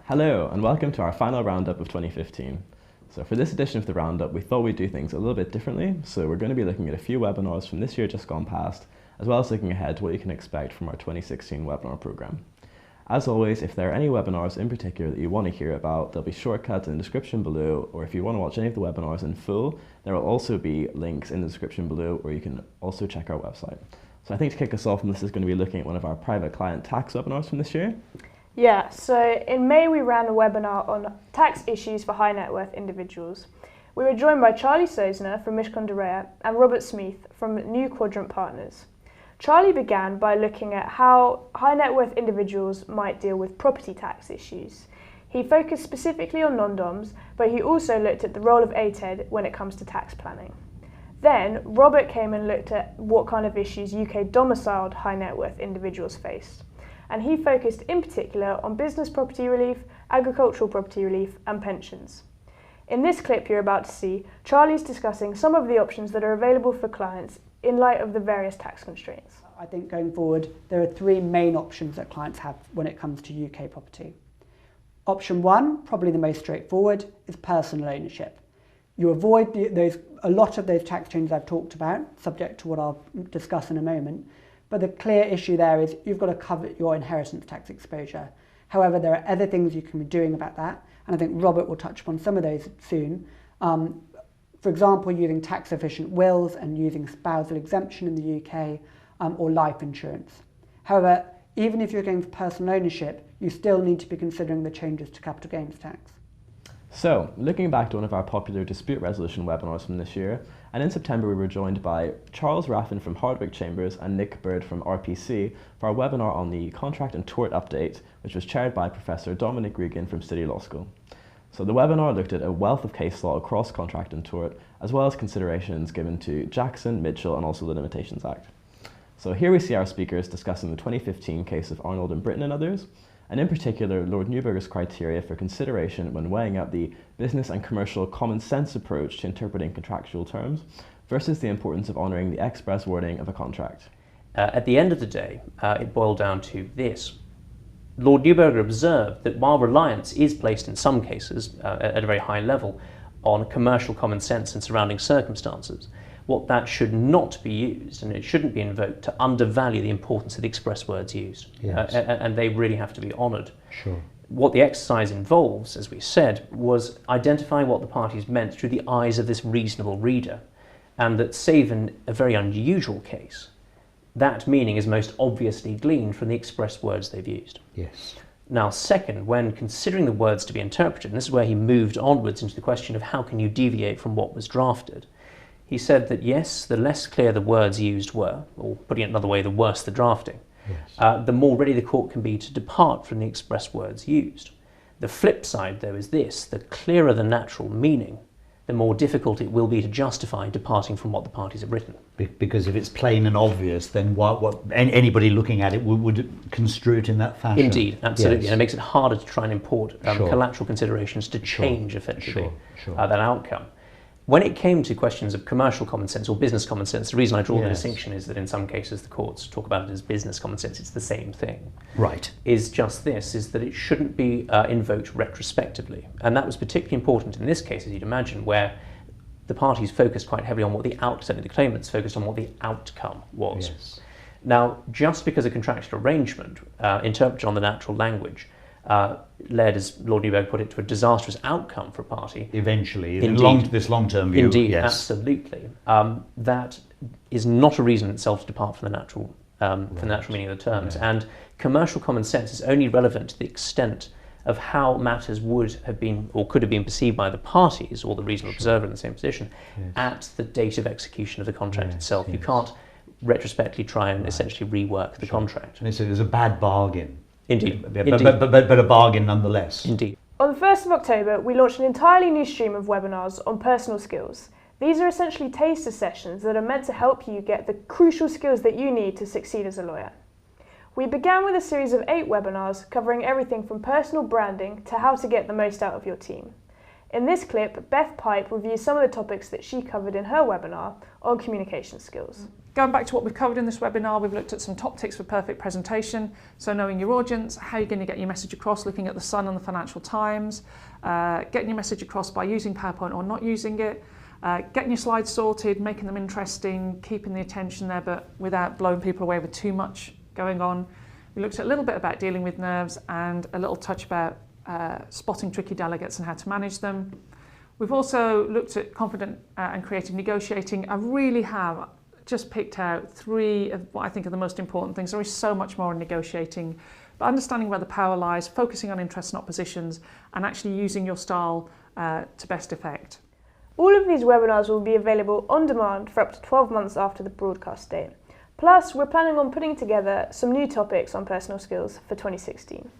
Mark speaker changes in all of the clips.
Speaker 1: Hello and welcome to our final roundup of 2015. So for this edition of the roundup, we thought we'd do things a little bit differently. So we're going to be looking at a few webinars from this year just gone past, as well as looking ahead to what you can expect from our 2016 webinar program. As always, if there are any webinars in particular that you want to hear about, there'll be shortcuts in the description below, or if you want to watch any of the webinars in full, there will also be links in the description below where you can also check our website. So I think to kick us off, Melissa is going to be looking at one of our private client tax webinars from this year.
Speaker 2: Yeah, so in May we ran a webinar on tax issues for high net worth individuals. We were joined by Charlie Sosner from Mishcon de Reya and Robert Smith from New Quadrant Partners. Charlie began by looking at how high net worth individuals might deal with property tax issues. He focused specifically on non-doms, but he also looked at the role of ATED when it comes to tax planning. Then Robert came and looked at what kind of issues UK domiciled high net worth individuals faced. And he focused in particular on business property relief, agricultural property relief and pensions. In this clip you're about to see, Charlie's discussing some of the options that are available for clients in light of the various tax constraints.
Speaker 3: I think going forward there are three main options that clients have when it comes to UK property. Option one, probably the most straightforward, is personal ownership. You avoid a lot of those tax changes I've talked about, subject to what I'll discuss in a moment. But the clear issue there is you've got to cover your inheritance tax exposure. However, there are other things you can be doing about that, and I think Robert will touch upon some of those soon. For example, using tax efficient wills and using spousal exemption in the UK, or life insurance. However, even if you're going for personal ownership, you still need to be considering the changes to capital gains tax.
Speaker 1: So, looking back to one of our popular dispute resolution webinars from this year, and in September we were joined by Charles Raffin from Hardwick Chambers and Nick Bird from RPC for our webinar on the Contract and Tort Update, which was chaired by Professor Dominic Regan from City Law School. So the webinar looked at a wealth of case law across contract and tort, as well as considerations given to Jackson, Mitchell and also the Limitations Act. So here we see our speakers discussing the 2015 case of Arnold and Britton and others, and in particular Lord Newburger's criteria for consideration when weighing up the business and commercial common sense approach to interpreting contractual terms versus the importance of honouring the express wording of a contract.
Speaker 4: At the end of the day, it boiled down to this. Lord Newburger observed that while reliance is placed in some cases at a very high level on commercial common sense and surrounding circumstances, what that should not be used, and it shouldn't be invoked to undervalue the importance of the express words used.
Speaker 5: Yes.
Speaker 4: And they really have to be honoured.
Speaker 5: Sure.
Speaker 4: What the exercise involves, as we said, was identifying what the parties meant through the eyes of this reasonable reader, and that save in a very unusual case, that meaning is most obviously gleaned from the express words they've used.
Speaker 5: Yes.
Speaker 4: Now, second, when considering the words to be interpreted, and this is where he moved onwards into the question of how can you deviate from what was drafted, he said that yes, the less clear the words used were, or putting it another way, the worse the drafting,
Speaker 5: Yes.
Speaker 4: the more ready the court can be to depart from the express words used. The flip side, though, is this: the clearer the natural meaning, the more difficult it will be to justify departing from what the parties have written.
Speaker 5: Because if it's plain and obvious, then anybody looking at it would construe it in that fashion.
Speaker 4: Indeed, absolutely,
Speaker 5: Yes.
Speaker 4: and it makes it harder to try and import
Speaker 5: Sure.
Speaker 4: collateral considerations to change effectively
Speaker 5: Sure.
Speaker 4: that outcome. When it came to questions of commercial common sense or business common sense, the reason I draw the
Speaker 5: Yes.
Speaker 4: distinction is that in some cases the courts talk about it as business common sense, it's the same thing.
Speaker 5: Right.
Speaker 4: Is just this, is that it shouldn't be invoked retrospectively. And that was particularly important in this case, as you'd imagine, where the parties focused quite heavily on what certainly the claimants focused on what the outcome was.
Speaker 5: Yes.
Speaker 4: Now, just because a contractual arrangement interpreted on the natural language led, as Lord Newburgh put it, to a disastrous outcome for a party.
Speaker 5: Eventually,
Speaker 4: Indeed.
Speaker 5: this long-term view.
Speaker 4: Indeed,
Speaker 5: yes.
Speaker 4: absolutely. That is not a reason itself to depart from the natural, from the natural meaning of the terms.
Speaker 5: Yeah.
Speaker 4: And commercial common sense is only relevant to the extent of how matters would have been or could have been perceived by the parties or the reasonable observer in the same position
Speaker 5: Yes.
Speaker 4: at the date of execution of the contract
Speaker 5: Yes,
Speaker 4: itself. You
Speaker 5: yes.
Speaker 4: can't retrospectively try and essentially rework the contract.
Speaker 5: And so there's a bad bargain.
Speaker 4: Indeed.
Speaker 5: But
Speaker 4: Indeed.
Speaker 5: a bargain nonetheless.
Speaker 4: Indeed.
Speaker 2: On the 1st of October, we launched an entirely new stream of webinars on personal skills. These are essentially taster sessions that are meant to help you get the crucial skills that you need to succeed as a lawyer. We began with a series of 8 webinars covering everything from personal branding to how to get the most out of your team. In this clip, Beth Pipe reviews some of the topics that she covered in her webinar on communication skills.
Speaker 6: Going back to what we've covered in this webinar, we've looked at some top tips for perfect presentation. So knowing your audience, how you're going to get your message across, looking at the Sun and the Financial Times, getting your message across by using PowerPoint or not using it, getting your slides sorted, making them interesting, keeping the attention there but without blowing people away with too much going on. We looked at a little bit about dealing with nerves and a little touch about spotting tricky delegates and how to manage them. We've also looked at confident and creative negotiating. I really have just picked out 3 of what I think are the most important things. There is so much more in negotiating, but understanding where the power lies, focusing on interests and oppositions, and actually using your style to best effect.
Speaker 2: All of these webinars will be available on demand for up to 12 months after the broadcast date. Plus, we're planning on putting together some new topics on personal skills for 2016.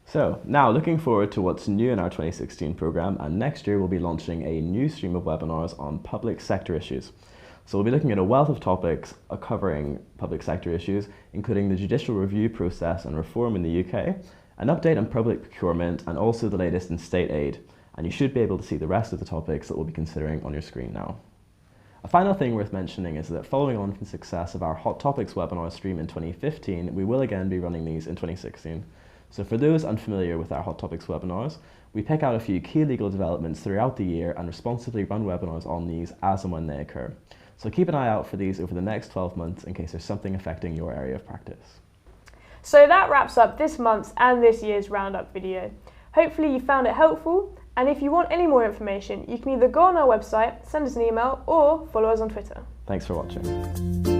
Speaker 1: So now looking forward to what's new in our 2016 programme, and next year we'll be launching a new stream of webinars on public sector issues. So we'll be looking at a wealth of topics covering public sector issues, including the judicial review process and reform in the UK, an update on public procurement, and also the latest in state aid. And you should be able to see the rest of the topics that we'll be considering on your screen now. A final thing worth mentioning is that following on from the success of our Hot Topics webinar stream in 2015, we will again be running these in 2016. So for those unfamiliar with our Hot Topics webinars, we pick out a few key legal developments throughout the year and responsibly run webinars on these as and when they occur. So keep an eye out for these over the next 12 months in case there's something affecting your area of practice.
Speaker 2: So that wraps up this month's and this year's roundup video. Hopefully you found it helpful, and if you want any more information, you can either go on our website, send us an email, or follow us on Twitter.
Speaker 1: Thanks for watching.